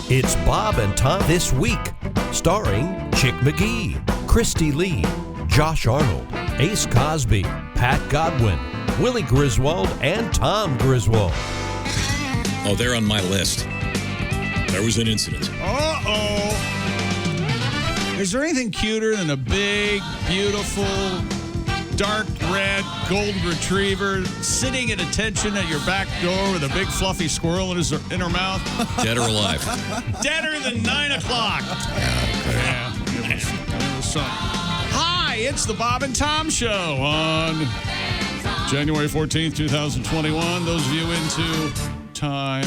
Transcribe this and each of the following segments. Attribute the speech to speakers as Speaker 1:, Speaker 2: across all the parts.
Speaker 1: It's Bob and Tom This Week, starring Chick McGee, Christy Lee, Josh Arnold, Ace Cosby, Pat Godwin, Willie Griswold, and Tom Griswold.
Speaker 2: Oh, they're on my list. There was an incident.
Speaker 3: Uh-oh. Is there anything cuter than a big, beautiful, dark red golden retriever sitting at attention at your back door with a big fluffy squirrel in her mouth?
Speaker 2: Dead or alive?
Speaker 3: Deader than 9 o'clock. Yeah, it was something. Hi, it's the Bob and Tom Show on January 14th, 2021. Those of you into time.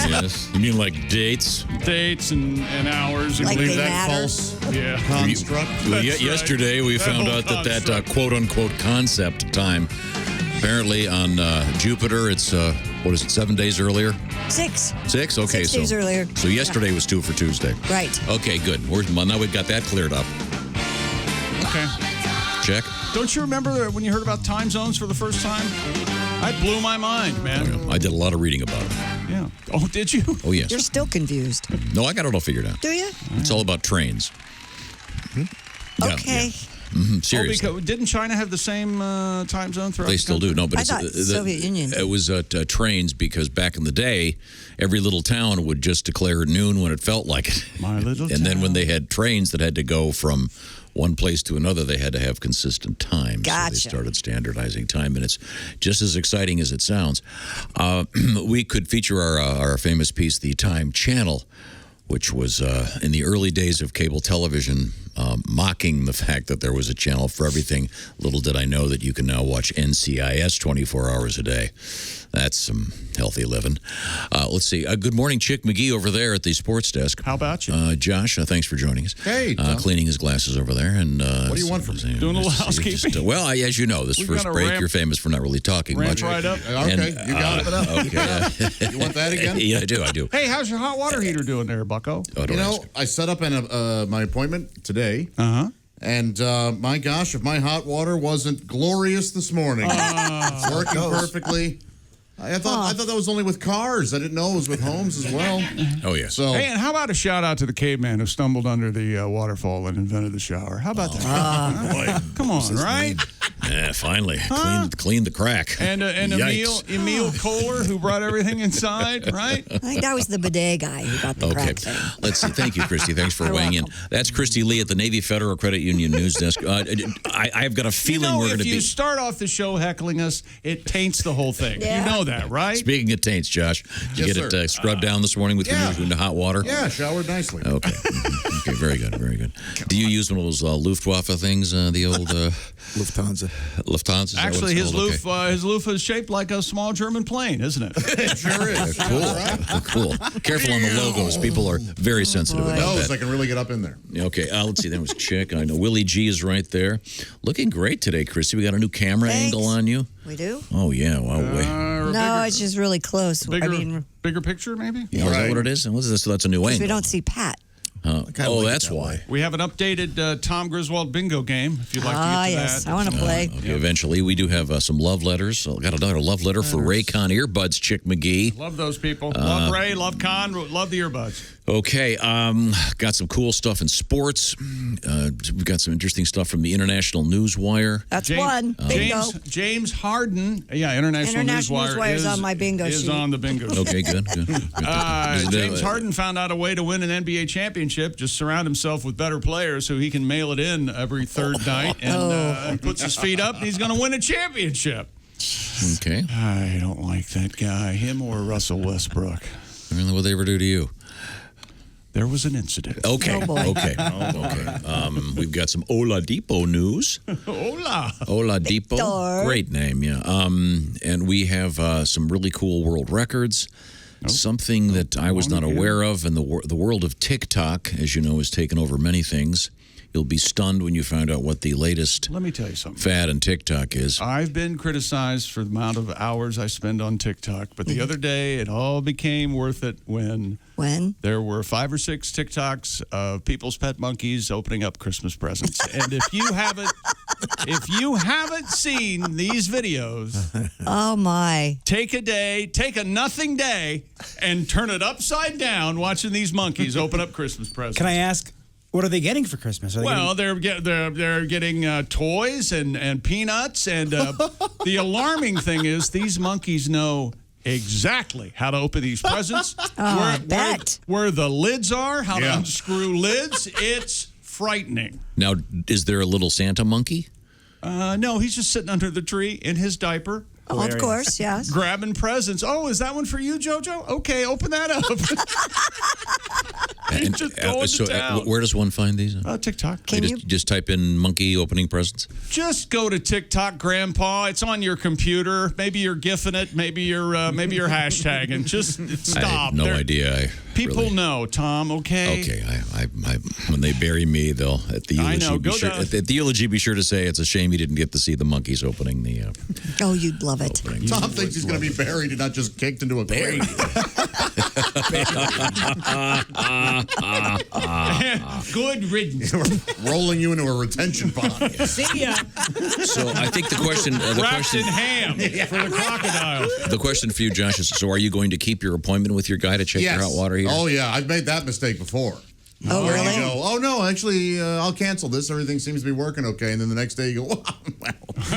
Speaker 2: Yes. You mean like dates?
Speaker 3: Dates and hours.
Speaker 4: Like
Speaker 3: believe
Speaker 4: they
Speaker 3: that
Speaker 4: matter?
Speaker 3: false construct?
Speaker 2: Well, yesterday we found out that quote-unquote concept time, apparently on Jupiter, it's, 7 days earlier?
Speaker 4: 6.
Speaker 2: 6? Okay,
Speaker 4: 6 days earlier.
Speaker 2: So yesterday was 2 for Tuesday.
Speaker 4: Right.
Speaker 2: Okay, good. Now we've got that cleared up.
Speaker 3: Okay.
Speaker 2: Check.
Speaker 3: Don't you remember when you heard about time zones for the first time? That blew my mind, man.
Speaker 2: I did a lot of reading about it.
Speaker 3: Yeah. Oh, did you?
Speaker 2: Oh, yes.
Speaker 4: You're still confused.
Speaker 2: No, I got it all figured out.
Speaker 4: Do you?
Speaker 2: It's all about trains.
Speaker 4: Okay.
Speaker 2: Mm-hmm, seriously.
Speaker 3: Because didn't China have the same time zone throughout
Speaker 2: They still do. No, but
Speaker 4: I thought Soviet Union.
Speaker 2: It was trains because back in the day, every little town would just declare noon when it felt like it.
Speaker 3: My little
Speaker 2: And then
Speaker 3: town.
Speaker 2: when they had trains that had to go from one place to another, they had to have consistent time.
Speaker 4: Gotcha.
Speaker 2: So they started standardizing time, and it's just as exciting as it sounds. We could feature our famous piece, The Time Channel, which was in the early days of cable television, mocking the fact that there was a channel for everything. Little did I know that you can now watch NCIS 24 hours a day. That's some healthy living. Let's see. Good morning, Chick McGee over there at the sports desk.
Speaker 3: How about you?
Speaker 2: Josh, thanks for joining us.
Speaker 5: Hey, Tom.
Speaker 2: cleaning his glasses over there. And
Speaker 5: what do you want from me?
Speaker 3: Doing a little housekeeping?
Speaker 2: Well, as you know, this
Speaker 3: We
Speaker 2: first
Speaker 3: gotta
Speaker 2: break,
Speaker 3: ramp-
Speaker 2: you're famous for not really talking
Speaker 3: ramp
Speaker 2: much.
Speaker 3: right up.
Speaker 5: Okay, you got it.
Speaker 2: Okay.
Speaker 5: You want that again?
Speaker 2: Yeah, I do.
Speaker 3: Hey, how's your hot water heater doing there, Bucko?
Speaker 2: Oh, don't
Speaker 5: You know,
Speaker 2: ask.
Speaker 5: I set up my appointment today,
Speaker 3: Uh-huh.
Speaker 5: and my gosh, if my hot water wasn't glorious this morning. It's working perfectly. I thought that was only with cars. I didn't know it was with homes as well.
Speaker 2: Oh, yes.
Speaker 5: So
Speaker 3: Hey, and how about a shout out to the caveman who stumbled under the waterfall and invented the shower? How about that?
Speaker 2: Boy.
Speaker 3: Come on, right?
Speaker 2: Yeah, finally. Cleaned the crack.
Speaker 3: And
Speaker 2: Yikes.
Speaker 3: Emil Kohler who brought everything inside, right?
Speaker 4: I think that was the bidet guy who got the
Speaker 2: Okay.
Speaker 4: crack thing.
Speaker 2: Let's see. Thank you, Christy. Thanks for
Speaker 4: You're
Speaker 2: weighing
Speaker 4: welcome.
Speaker 2: in. That's Christy Lee at the Navy Federal Credit Union News Desk. I've got a feeling we're going
Speaker 3: if
Speaker 2: to
Speaker 3: you
Speaker 2: be...
Speaker 3: start off the show heckling us, it taints the whole thing.
Speaker 4: Yeah.
Speaker 3: You know that, right?
Speaker 2: Speaking of taints, Josh, did you
Speaker 5: Yes,
Speaker 2: get
Speaker 5: sir.
Speaker 2: it scrubbed down this morning with
Speaker 5: Yeah.
Speaker 2: your into hot water?
Speaker 5: yeah, showered nicely.
Speaker 2: Okay. Okay, very good, very good. Do you use one of those Luftwaffe things, the old
Speaker 6: Lufthansa.
Speaker 2: Lufthansa? Is that what
Speaker 3: Actually,
Speaker 2: it's
Speaker 3: his
Speaker 2: called?
Speaker 3: his loofah is shaped like a small German plane, isn't it?
Speaker 5: It sure is.
Speaker 2: Cool. Careful on the logos. People are very sensitive about
Speaker 5: Knows
Speaker 2: that.
Speaker 5: I can really get up in there.
Speaker 2: Okay, let's see. That was Chick. I know Willie G is right there. Looking great today, Christy. We got a new camera
Speaker 4: Thanks.
Speaker 2: angle on you.
Speaker 4: We do?
Speaker 2: Oh, yeah. Wow.
Speaker 4: No, it's just really close.
Speaker 3: Bigger picture, maybe?
Speaker 2: Is that what it is? What's this? So that's a new angle.
Speaker 4: We don't see Pat.
Speaker 2: That's why.
Speaker 3: We have an updated Tom Griswold bingo game, if you'd like to get to
Speaker 4: Yes.
Speaker 3: that.
Speaker 4: I want to play.
Speaker 2: Okay, eventually. We do have some love letters. So got another love letter for Raycon Earbuds, Chick McGee.
Speaker 3: Love those people. Love Ray, love Con, love the earbuds.
Speaker 2: Okay, got some cool stuff in sports. We've got some interesting stuff from the International Newswire.
Speaker 4: That's one. Bingo.
Speaker 3: James Harden. Yeah, International Newswire
Speaker 4: is on my bingo
Speaker 3: is
Speaker 4: sheet.
Speaker 3: on the bingo sheet.
Speaker 2: Okay, good.
Speaker 3: James Harden found out a way to win an NBA championship. Just surround himself with better players so he can mail it in every third night and puts his feet up and he's going to win a championship.
Speaker 2: Okay.
Speaker 3: I don't like that guy. Him or Russell Westbrook.
Speaker 2: Really, what they ever do to you?
Speaker 3: There was an incident.
Speaker 2: Okay.
Speaker 4: Oh, boy.
Speaker 2: Okay. We've got some Oladipo news.
Speaker 3: Hola.
Speaker 2: Oladipo.
Speaker 4: Victor.
Speaker 2: Great name, yeah. And we have some really cool world records. Something that I was not aware of, and the world of TikTok, as you know, has taken over many things. You'll be stunned when you find out what the latest
Speaker 3: Let me tell you something.
Speaker 2: fad in TikTok is.
Speaker 3: I've been criticized for the amount of hours I spend on TikTok, but the other day it all became worth it when there were 5 or 6 TikToks of people's pet monkeys opening up Christmas presents. And if you haven't seen these videos,
Speaker 4: Oh, my.
Speaker 3: take a nothing day, and turn it upside down watching these monkeys open up Christmas presents.
Speaker 6: Can I ask, what are they getting for Christmas? Are they
Speaker 3: They're getting toys and peanuts, and the alarming thing is these monkeys know exactly how to open these presents. Where the lids are, how to unscrew lids. It's frightening.
Speaker 2: Now, is there a little Santa monkey?
Speaker 3: No, he's just sitting under the tree in his diaper.
Speaker 4: Oh, of course, yes.
Speaker 3: Grabbing presents. Oh, is that one for you, JoJo? Okay, open that up. He's just going to town.
Speaker 2: Where does one find these?
Speaker 3: TikTok.
Speaker 4: Can you
Speaker 2: just type in monkey opening presents?
Speaker 3: Just go to TikTok, Grandpa. It's on your computer. Maybe you're gifting it. Maybe you're hashtagging. Just stop.
Speaker 2: I have no idea.
Speaker 3: People know, Tom. Okay.
Speaker 2: Okay. I when they bury me, they'll at the eulogy be sure to say it's a shame you didn't get to see the monkeys opening the.
Speaker 4: Oh, you'd love it.
Speaker 5: Tom thinks he's going to be buried and not just kicked into a grave.
Speaker 3: Good riddance.
Speaker 5: Rolling you into a retention pond.
Speaker 6: See ya.
Speaker 2: So I think the question,
Speaker 3: Wrapped in ham for the crocodile.
Speaker 2: The question for you, Josh, is: so are you going to keep your appointment with your guy to check your hot water heater?
Speaker 5: Oh yeah, I've made that mistake before.
Speaker 4: Oh,
Speaker 5: Where
Speaker 4: really?
Speaker 5: you go, oh no, actually, I'll cancel this. Everything seems to be working okay. And then the next day you go, wow,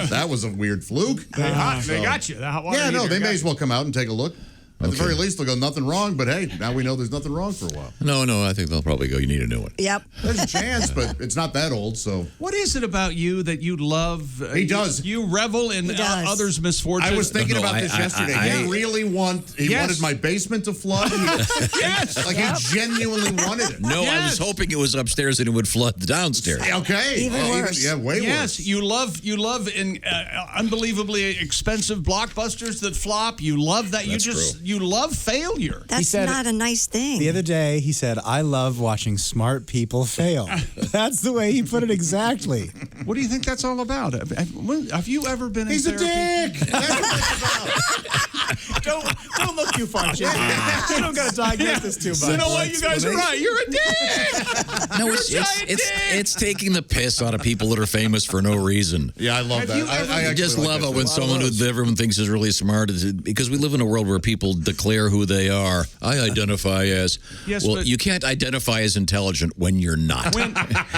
Speaker 5: that was a weird fluke.
Speaker 3: They got you. The hot water
Speaker 5: Yeah, no,
Speaker 3: heater
Speaker 5: they may
Speaker 3: got
Speaker 5: as well come out and take a look. At the very least, they'll go, nothing wrong. But hey, now we know there's nothing wrong for a while.
Speaker 2: No, I think they'll probably go, you need a new one.
Speaker 4: Yep.
Speaker 5: There's a chance, but it's not that old, so.
Speaker 3: What is it about you that you love?
Speaker 5: He does.
Speaker 3: You revel in others' misfortunes.
Speaker 5: I was thinking about this yesterday. He wanted my basement to flood.
Speaker 3: Yes.
Speaker 5: Like he genuinely wanted it.
Speaker 2: No, I was hoping it was upstairs and it would flood the downstairs.
Speaker 5: Okay.
Speaker 4: Even worse.
Speaker 5: Way worse.
Speaker 3: Yes, you love in unbelievably expensive blockbusters that flop. You love that. You love failure.
Speaker 4: That's not a nice thing.
Speaker 6: The other day, he said, I love watching smart people fail. That's the way he put it exactly.
Speaker 3: What do you think that's all about? Have you ever been in therapy?
Speaker 5: He's a dick. That's what it's about.
Speaker 6: Don't look too far, Jim. You don't got to diagnose this too much.
Speaker 3: You know what? You guys are right. You're a dick.
Speaker 2: No, it's taking the piss out of people that are famous for no reason.
Speaker 5: Yeah, I love that. I
Speaker 2: just love it when someone who everyone thinks is really smart, because we live in a world where people declare who they are. I identify as.
Speaker 3: Yes,
Speaker 2: well,
Speaker 3: but
Speaker 2: you can't identify as intelligent when you're not.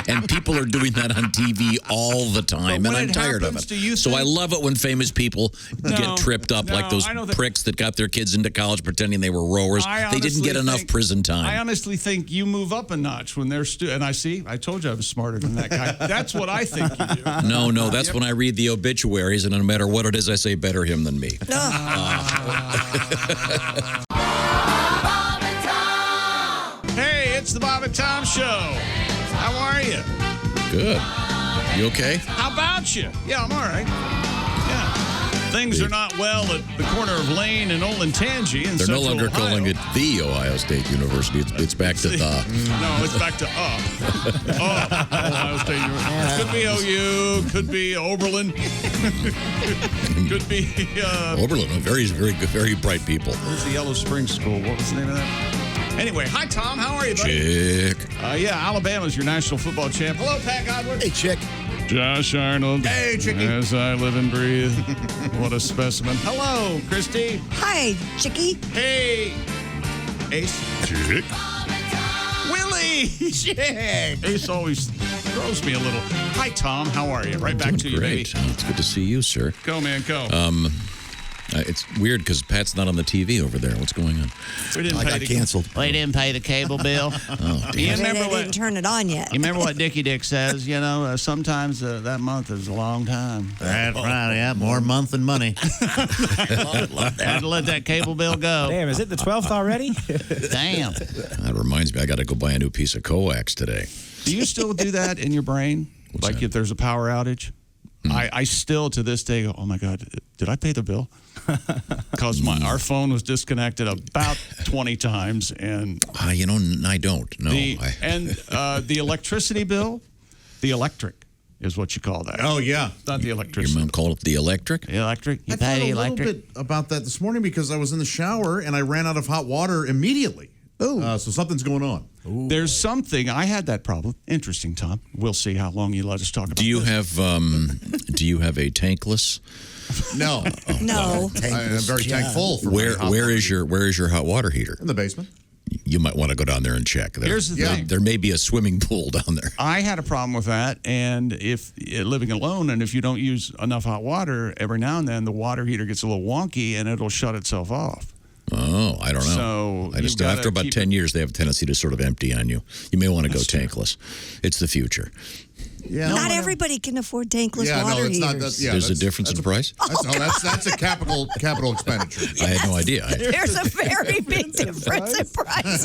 Speaker 2: And people are doing that on TV all the time, and I'm tired of it. So I love it when famous people get tripped up like those pricks that got their kids into college pretending they were rowers. They didn't get enough prison time.
Speaker 3: I honestly think you move up a notch when they're and I told you I was smarter than that guy. That's what I think you do.
Speaker 2: No, that's when I read the obituaries, and no matter what it is, I say better him than me.
Speaker 3: Hey, it's the Bob and Tom Show. How are you?
Speaker 2: Good. You okay?
Speaker 3: How about you? Yeah, I'm all right. Yeah. Things are not well at the corner of Lane and Olentangy in
Speaker 2: They're
Speaker 3: Central
Speaker 2: no longer
Speaker 3: Ohio.
Speaker 2: calling it the Ohio State University. It's back to the.
Speaker 3: No, it's back to Ohio State University. Could be OU. Could be Oberlin. Could be.
Speaker 2: Oberlin, very, very good, very bright people.
Speaker 3: Where's the Yellow Springs School? What was the name of that? Anyway, hi, Tom. How are you, buddy?
Speaker 2: Chick.
Speaker 3: Yeah, Alabama's your national football champ. Hello, Pat Godwin.
Speaker 6: Hey, Chick.
Speaker 3: Josh Arnold.
Speaker 5: Hey, Chicky.
Speaker 3: As I live and breathe. What a specimen. Hello, Christy.
Speaker 4: Hi, Chickie.
Speaker 3: Hey, Ace.
Speaker 2: Chick.
Speaker 3: Willie. Chick. Ace always throws me a little. Hi, Tom. How are you? Right back to you, baby.
Speaker 2: Great. It's good to see you, sir.
Speaker 3: Go, man, go.
Speaker 2: It's weird because Pat's not on the TV over there. What's going on?
Speaker 3: We didn't
Speaker 6: I got canceled.
Speaker 7: We didn't pay the cable bill.
Speaker 2: Oh, damn.
Speaker 7: You
Speaker 4: They
Speaker 7: remember
Speaker 4: didn't turn it on yet.
Speaker 7: You remember what Dickie Dick says? You know, sometimes that month is a long time.
Speaker 8: That's right, yeah. More month than money.
Speaker 7: Had to let that cable bill go.
Speaker 6: Damn, is it the 12th already?
Speaker 7: Damn.
Speaker 2: That reminds me, I got to go buy a new piece of coax today.
Speaker 3: Do you still do that in your brain?
Speaker 2: What's that?
Speaker 3: If there's a power outage? I still, to this day, go, oh, my God, did I pay the bill? Because our phone was disconnected about 20 times. And
Speaker 2: I don't. No.
Speaker 3: the electricity bill, the electric is what you call that.
Speaker 5: Oh, yeah.
Speaker 3: Not the
Speaker 2: Your
Speaker 3: electricity.
Speaker 2: mom called it the electric?
Speaker 7: The electric? You
Speaker 5: I thought
Speaker 7: pay
Speaker 5: a
Speaker 7: the
Speaker 5: little
Speaker 7: electric?
Speaker 5: bit about that this morning because I was in the shower and I ran out of hot water immediately. So something's going on.
Speaker 3: There's something. I had that problem. Interesting, Tom. We'll see how long you let us talk about
Speaker 2: Do you
Speaker 3: this.
Speaker 2: have a tankless?
Speaker 5: No.
Speaker 4: No.
Speaker 5: I am very thankful for
Speaker 2: Where is your hot water heater?
Speaker 5: In the basement.
Speaker 2: You might want to go down there and check.
Speaker 3: Here's the thing.
Speaker 2: There may be a swimming pool down there.
Speaker 3: I had a problem with that, and if living alone, and if you don't use enough hot water, every now and then the water heater gets a little wonky, and it'll shut itself off.
Speaker 2: Oh, I don't know.
Speaker 3: So
Speaker 2: After about 10 years, they have a tendency to sort of empty on you. You may want to go tankless. It's the future.
Speaker 5: Yeah.
Speaker 4: Not everybody can afford tankless water
Speaker 5: it's
Speaker 4: heaters.
Speaker 5: not.
Speaker 2: There's a difference in price?
Speaker 5: That's a capital expenditure.
Speaker 2: I had no idea.
Speaker 4: There's a very big difference in price.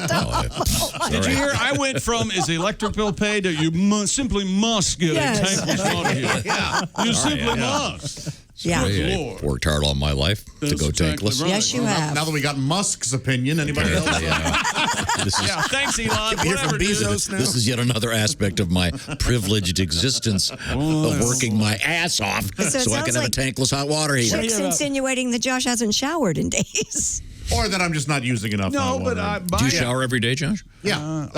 Speaker 3: Did you hear? I went from is the electric bill paid to you simply must get
Speaker 4: Yes.
Speaker 3: a tankless water heater. You simply must.
Speaker 4: Yeah.
Speaker 2: I've worked hard all my life to go
Speaker 3: exactly
Speaker 2: tankless.
Speaker 3: right.
Speaker 4: Yes, you have.
Speaker 5: Now that we got Musk's opinion, anybody else?
Speaker 2: This is,
Speaker 3: Yeah, thanks, Elon.
Speaker 8: Hear from
Speaker 3: Whatever, dude.
Speaker 8: Bezos now?
Speaker 2: this is yet another aspect of my privileged existence of working my ass off
Speaker 4: So it
Speaker 2: so I
Speaker 4: sounds
Speaker 2: can have a
Speaker 4: like
Speaker 2: tankless hot water heater.
Speaker 4: Chick's insinuating that Josh hasn't showered in days.
Speaker 5: Or that I'm just not using enough
Speaker 3: No,
Speaker 5: hot
Speaker 3: but
Speaker 5: water.
Speaker 2: Do you shower every day, Josh?
Speaker 5: Yeah.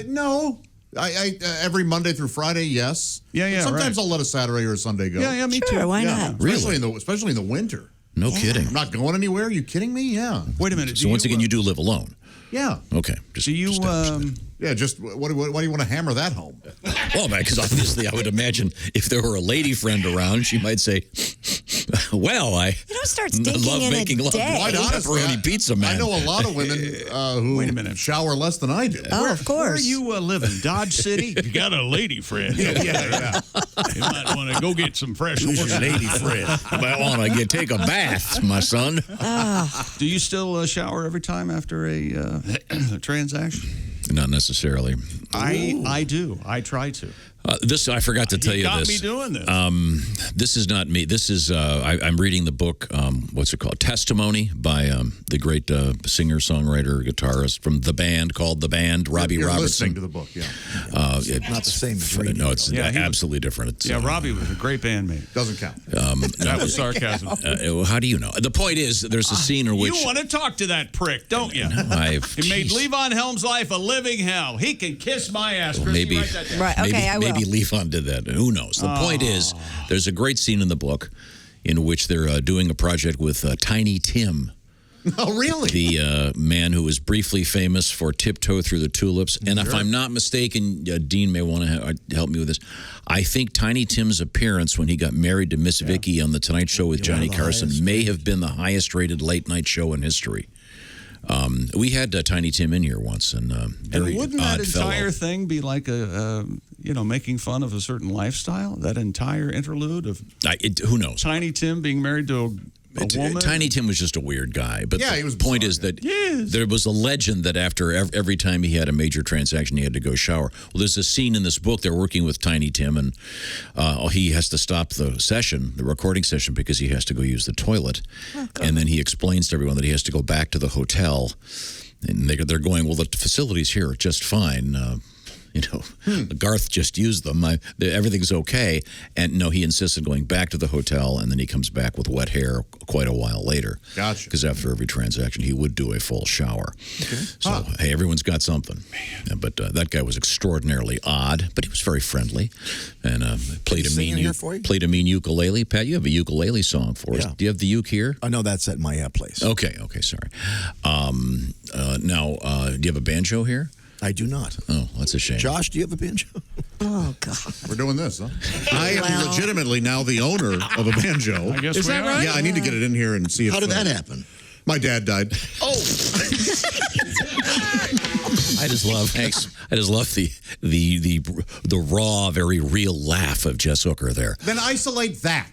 Speaker 5: No. I every Monday through Friday, yes.
Speaker 3: Yeah,
Speaker 5: But sometimes
Speaker 3: right.
Speaker 5: I'll let a Saturday or a Sunday go.
Speaker 3: Yeah, me
Speaker 4: Sure,
Speaker 3: too.
Speaker 4: why
Speaker 5: Yeah,
Speaker 4: not?
Speaker 5: especially in the winter.
Speaker 2: No kidding.
Speaker 5: I'm not going anywhere. Are you kidding me? Yeah.
Speaker 3: Wait a minute.
Speaker 2: So once again, you do live alone.
Speaker 5: Yeah.
Speaker 2: Okay. Just,
Speaker 3: Do you?
Speaker 5: Yeah. Just why do you want to hammer that home?
Speaker 2: well, because obviously I would imagine if there were a lady friend around, she might say, "Well, I
Speaker 4: You don't start
Speaker 2: love
Speaker 4: stinking in
Speaker 2: making
Speaker 4: a
Speaker 2: love.
Speaker 4: day.
Speaker 5: Quite honestly,
Speaker 2: Pepperoni pizza man.
Speaker 5: I know a lot of women who
Speaker 3: Wait a minute.
Speaker 5: shower less than I do.
Speaker 4: Oh, of
Speaker 3: Where
Speaker 4: course.
Speaker 3: you living? Dodge City? You got a lady friend.
Speaker 5: Yeah.
Speaker 3: You might want to go get some fresh water.
Speaker 2: lady friend? You might want to take a bath, my son.
Speaker 3: Do you still shower every time after a transaction?
Speaker 2: Not necessarily.
Speaker 3: I do. I try to.
Speaker 2: This I forgot to tell you
Speaker 3: got
Speaker 2: this.
Speaker 3: me doing this.
Speaker 2: This is not me. This is I'm reading the book. What's it called? Testimony by the great singer, songwriter, guitarist from the band called The Band, Robbie
Speaker 5: You're
Speaker 2: Robertson.
Speaker 5: listening to the book, yeah.
Speaker 8: Not the same as reading.
Speaker 2: No, it's
Speaker 3: Yeah, he was-
Speaker 2: absolutely different. It's,
Speaker 3: yeah, Robbie was a great bandmate.
Speaker 5: Doesn't count.
Speaker 3: That was sarcasm.
Speaker 2: how do you know? The point is, there's a scene in which
Speaker 3: You want to talk to that prick, don't you?
Speaker 2: I've
Speaker 3: He made
Speaker 2: geez.
Speaker 3: Levon Helm's life a living hell. He can kiss my ass.
Speaker 2: Well,
Speaker 3: Chrissy,
Speaker 2: maybe,
Speaker 3: write that down.
Speaker 4: Right, okay, I will.
Speaker 2: maybe Levon did that. Who knows? The point is, there's a great scene in the book in which they're doing a project with Tiny Tim,
Speaker 5: Oh, really?
Speaker 2: the man who was briefly famous for Tiptoe Through the Tulips. And if I'm not mistaken, Dean may want to help me with this. I think Tiny Tim's appearance when he got married to Miss Vicky on The Tonight Show with Johnny Carson may have been the highest-rated late-night show in history. We had Tiny Tim in here once, and very
Speaker 3: And wouldn't that
Speaker 2: odd fellow.
Speaker 3: entire thing be like making fun of a certain lifestyle? That entire interlude of
Speaker 2: Who knows?
Speaker 3: Tiny Tim being married to a woman?
Speaker 2: Tiny Tim was just a weird guy. But
Speaker 5: Yeah,
Speaker 2: the
Speaker 5: he was
Speaker 2: point
Speaker 5: bizarre,
Speaker 2: is that
Speaker 3: Yes.
Speaker 2: there was a legend that after every time he had a major transaction, he had to go shower. Well, there's a scene in this book. They're working with Tiny Tim, and he has to stop the session, the recording session, because he has to go use the toilet. And then he explains to everyone that he has to go back to the hotel. And they're going, well, the facilities here are just fine. Garth just used them. Everything's okay. And no, he insists on going back to the hotel, and then he comes back with wet hair quite a while later.
Speaker 5: Gotcha.
Speaker 2: Because after every transaction, he would do a full shower. Okay. So, hey, everyone's got something. Yeah, but that guy was extraordinarily odd, but he was very friendly. And played a mean ukulele. Pat, you have a ukulele song for us.
Speaker 8: Yeah.
Speaker 2: Do you have the uke here?
Speaker 8: Oh, no, that's at my place.
Speaker 2: Okay, sorry. Now, do you have a banjo here?
Speaker 8: I do not.
Speaker 2: Oh, that's a shame.
Speaker 8: Josh, do you have a banjo?
Speaker 4: Oh, God.
Speaker 5: We're doing this, huh? I am legitimately now the owner of a banjo.
Speaker 3: I guess
Speaker 7: Is
Speaker 3: we
Speaker 7: that
Speaker 3: are.
Speaker 7: right?
Speaker 5: Yeah, I need to get it in here and see if.
Speaker 8: How did that happen?
Speaker 5: My dad died.
Speaker 2: I just love the raw, very real laugh of Jess Hooker there.
Speaker 5: Then isolate that.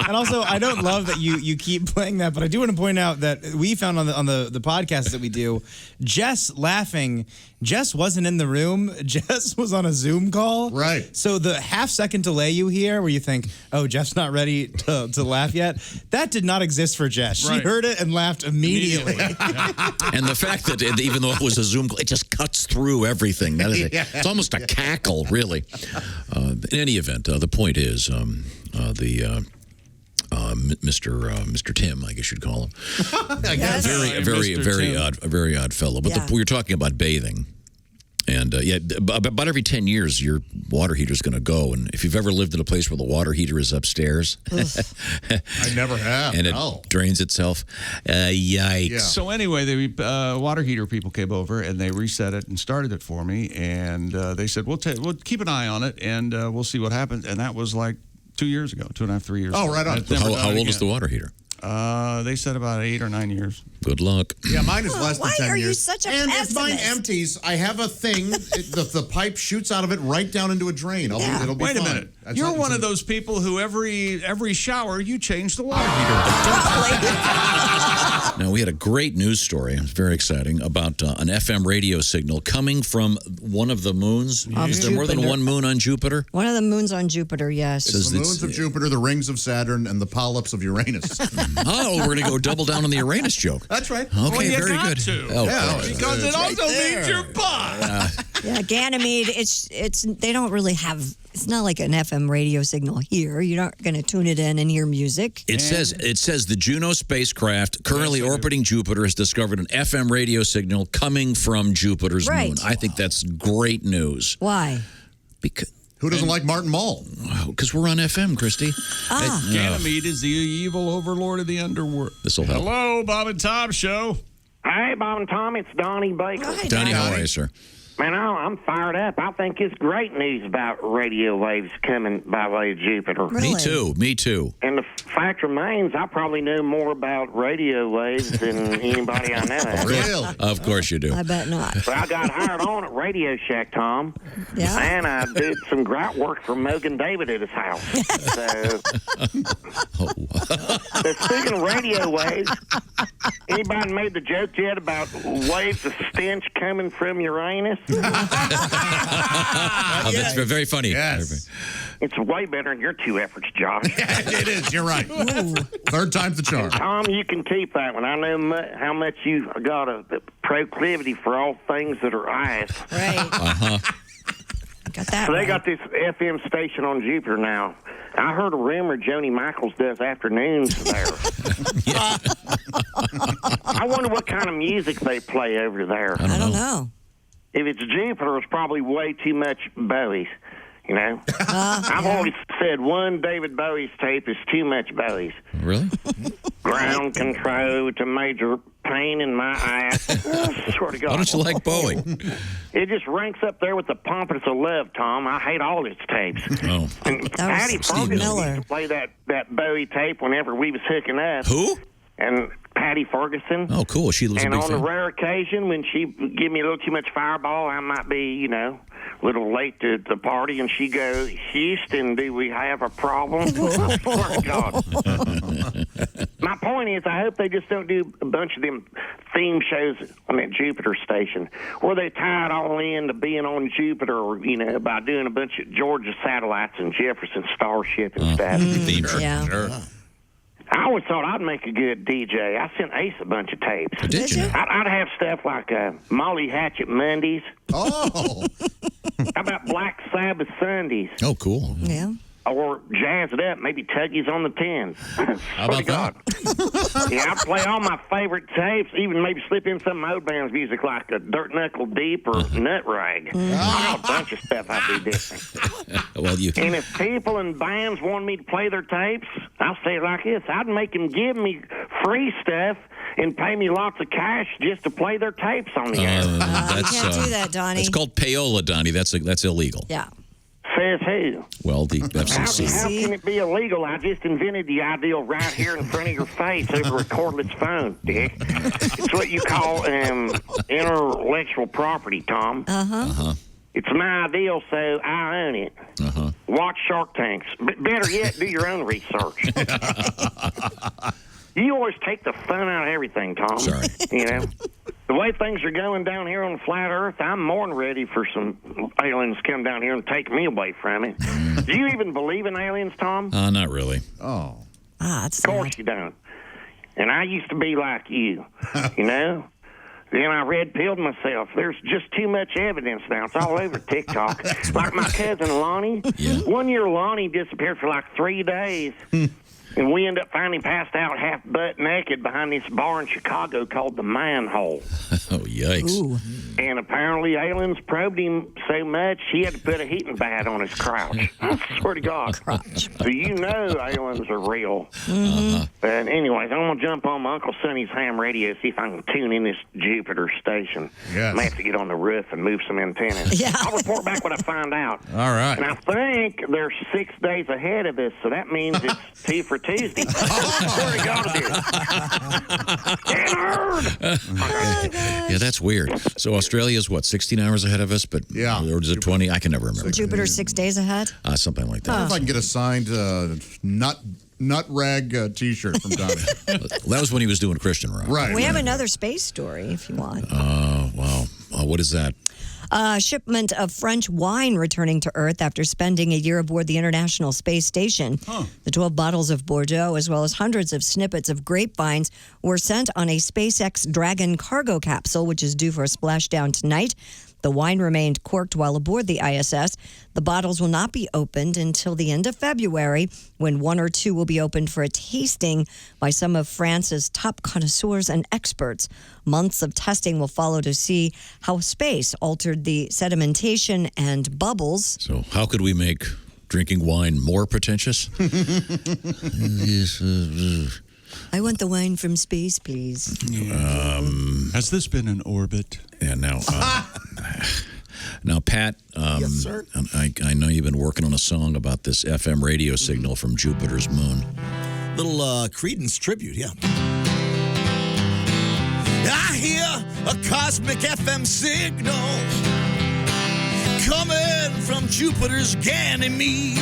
Speaker 6: And also, I don't love that you keep playing that, but I do want to point out that we found on the podcast that we do, Jess laughing. Jess wasn't in the room. Jess was on a Zoom call.
Speaker 5: Right.
Speaker 6: So the half-second delay you hear where you think, oh, Jeff's not ready to laugh yet, that did not exist for Jess. She
Speaker 3: Right.
Speaker 6: heard it and laughed immediately.
Speaker 2: And the fact that even though it was a Zoom call, it just cuts through everything. That is it's almost a cackle, really. In any event, the point is Mr. Tim, I guess you'd call him.
Speaker 4: Yes.
Speaker 2: A very odd fellow. But we were talking about bathing. And about every 10 years, your water heater's going to go. And if you've ever lived in a place where the water heater is upstairs,
Speaker 5: I never have.
Speaker 2: And it drains itself, yikes.
Speaker 7: Yeah. So anyway, the water heater people came over and they reset it and started it for me. And they said, we'll keep an eye on it and we'll see what happens. And that was like 2 years ago, 2.5, 3 years ago.
Speaker 5: Oh, right on.
Speaker 2: How old is the water heater?
Speaker 7: They said about 8 or 9 years.
Speaker 2: Good luck.
Speaker 5: Yeah, mine is less than 10 years.
Speaker 4: Why are you such a
Speaker 5: And
Speaker 4: pessimist?
Speaker 5: if mine empties, I have a thing. The pipe shoots out of it right down into a drain. It'll be
Speaker 7: Wait
Speaker 5: fine.
Speaker 7: a minute.
Speaker 5: That's
Speaker 7: You're
Speaker 5: not-
Speaker 7: one of those people who every shower you change the water heater.
Speaker 2: Now, we had a great news story. It was very exciting about an FM radio signal coming from one of the moons. Is there more than
Speaker 4: Jupiter.
Speaker 2: one moon on Jupiter?
Speaker 4: One of the moons on Jupiter, yes.
Speaker 5: It's the moons of Jupiter, the rings of Saturn, and the polyps of Uranus.
Speaker 2: Oh, we're going to go double down on the Uranus joke.
Speaker 5: That's right.
Speaker 2: Okay,
Speaker 7: Well, you
Speaker 2: very
Speaker 7: got
Speaker 2: good.
Speaker 7: to.
Speaker 2: Oh,
Speaker 5: Yeah,
Speaker 2: God.
Speaker 7: Because it also means your butt.
Speaker 4: Yeah, Ganymede, it's they don't really have, it's not like an FM radio signal here. You're not going to tune it in and hear music.
Speaker 2: It says the Juno spacecraft currently orbiting Jupiter has discovered an FM radio signal coming from Jupiter's
Speaker 4: Right.
Speaker 2: moon. I think that's great news.
Speaker 4: Why?
Speaker 2: Because
Speaker 5: Who doesn't like Martin Mull?
Speaker 2: we're on FM, Christy.
Speaker 7: Ganymede is the evil overlord of the underworld.
Speaker 2: This will help.
Speaker 3: Hello, Bob and Tom Show.
Speaker 9: Hey, Bob and Tom, it's Donnie Baker.
Speaker 4: Hi,
Speaker 2: Donnie, how are you, sir?
Speaker 9: Man, I'm fired up. I think it's great news about radio waves coming by way of Jupiter.
Speaker 4: Really?
Speaker 2: Me too.
Speaker 9: And the fact remains, I probably know more about radio waves than anybody I know.
Speaker 5: Really?
Speaker 2: Of course you do.
Speaker 4: I bet not.
Speaker 9: But I got hired on at Radio Shack, Tom.
Speaker 4: Yeah?
Speaker 9: And I did some grout work for Mogan David at his house. So, so speaking of radio waves, anybody made the joke yet about waves of stench coming from Uranus?
Speaker 2: That's very funny.
Speaker 5: Yes.
Speaker 9: It's way better than your two efforts, Josh.
Speaker 5: It is. You're right. Third time's the charm.
Speaker 9: Tom, you can keep that one. I know how much you got a proclivity for all things that are ice.
Speaker 4: Right. Got that
Speaker 9: So they
Speaker 4: right.
Speaker 9: got this FM station on Jupiter now. I heard a rumor Joni Michaels does afternoons there. I wonder what kind of music they play over there.
Speaker 4: I don't know.
Speaker 9: If it's Jupiter, it's probably way too much Bowie's. You know, I've always said one David Bowie's tape is too much Bowie's.
Speaker 2: Really?
Speaker 9: Ground control to major pain in my ass. I swear to God.
Speaker 2: Why don't you like Bowie?
Speaker 9: It just ranks up there with the Pompous of Love, Tom. I hate all his tapes.
Speaker 2: Oh.
Speaker 9: And
Speaker 4: That was
Speaker 9: Patty
Speaker 4: Steve
Speaker 9: Ferguson
Speaker 4: Miller.
Speaker 9: used to play that Bowie tape whenever we was hooking up.
Speaker 2: Who?
Speaker 9: And Patty Ferguson.
Speaker 2: Oh, cool. She was a
Speaker 9: And
Speaker 2: big
Speaker 9: on the
Speaker 2: fan.
Speaker 9: rare occasion when she give me a little too much Fireball, I might be, you know, a little late to the party, and she goes, Houston, do we have a problem? I swear to God. My point is, I hope they just don't do a bunch of them theme shows on that Jupiter station where they tie it all in to being on Jupiter, or, you know, by doing a bunch of Georgia satellites and Jefferson Starship and stuff.
Speaker 2: Theme show.
Speaker 4: Yeah.
Speaker 2: Sure.
Speaker 9: I always thought I'd make a good DJ. I sent Ace a bunch of tapes.
Speaker 2: Did you?
Speaker 9: I'd have stuff like Molly Hatchet Mondays.
Speaker 5: Oh.
Speaker 9: How about Black Sabbath Sundays?
Speaker 2: Oh, cool.
Speaker 4: Yeah.
Speaker 9: Or jazz it up, maybe Tuggies on the Tens.
Speaker 2: How about that?
Speaker 9: Yeah, I'd play all my favorite tapes, even maybe slip in some old band's music like a Dirt Knuckle Deep or Nut Rag. I got a bunch of stuff I'd do different.
Speaker 2: Well, you.
Speaker 9: And if people and bands want me to play their tapes, I'll say it like this. I'd make them give me free stuff and pay me lots of cash just to play their tapes on the air.
Speaker 4: You can't do that, Donnie.
Speaker 2: It's called payola, Donnie. That's illegal.
Speaker 4: Yeah.
Speaker 9: Says who?
Speaker 2: Well, the
Speaker 9: How
Speaker 2: FCC.
Speaker 9: can it be illegal? I just invented the ideal right here in front of your face over a cordless phone, Dick. It's what you call intellectual property, Tom. It's my ideal, so I own it. Watch Shark Tanks. Better yet, do your own research. You always take the fun out of everything, Tom.
Speaker 2: Sorry.
Speaker 9: You know? The way things are going down here on the flat Earth, I'm more than ready for some aliens to come down here and take me away from it. Do you even believe in aliens, Tom?
Speaker 2: Not really.
Speaker 5: Oh.
Speaker 4: That's
Speaker 9: Of course you don't. And I used to be like you, you know? Then I red-pilled myself. There's just too much evidence now. It's all over TikTok. Like my cousin Lonnie.
Speaker 2: Yeah.
Speaker 9: 1 year Lonnie disappeared for like 3 days. And we end up finding passed out half butt naked behind this bar in Chicago called the Manhole.
Speaker 2: Oh, yikes.
Speaker 4: Ooh.
Speaker 9: And apparently aliens probed him so much he had to put a heating pad on his crotch. I swear to God. So you know aliens are real. But anyways, I'm going to jump on my Uncle Sonny's ham radio, see if I can tune in this Jupiter station.
Speaker 5: Yes.
Speaker 9: I may have to get on the roof and move some antennas.
Speaker 4: Yeah.
Speaker 9: I'll report back what I find out.
Speaker 5: All right.
Speaker 9: And I think they're 6 days ahead of us, so that means it's 2 for Tuesday. I swear to God it is. Nerd!
Speaker 2: Yeah, that's weird. So Australia's what, 16 hours ahead of us? But
Speaker 5: Yeah.
Speaker 2: or is it 20? I can never remember.
Speaker 4: Jupiter 6 days ahead.
Speaker 2: Something like
Speaker 5: I wonder
Speaker 2: that.
Speaker 5: if I can get a signed nut rag T-shirt from Donnie.
Speaker 2: That was when he was doing Christian rock.
Speaker 5: Right.
Speaker 4: We have another space story if you want.
Speaker 2: Oh, wow. What is that?
Speaker 4: A shipment of French wine returning to Earth after spending a year aboard the International Space Station. The 12 bottles of Bordeaux, as well as hundreds of snippets of grapevines, were sent on a SpaceX Dragon cargo capsule, which is due for a splashdown tonight. The wine remained corked while aboard the ISS. The bottles will not be opened until the end of February, when 1 or 2 will be opened for a tasting by some of France's top connoisseurs and experts. Months of testing will follow to see how space altered the sedimentation and bubbles.
Speaker 2: So how could we make drinking wine more pretentious?
Speaker 4: I want the wine from space, please.
Speaker 7: Has this been in orbit?
Speaker 2: And now, Pat,
Speaker 8: Yes, sir.
Speaker 2: I know you've been working on a song about this FM radio signal from Jupiter's moon.
Speaker 8: Little Credence tribute, yeah. I hear a cosmic FM signal coming from Jupiter's Ganymede.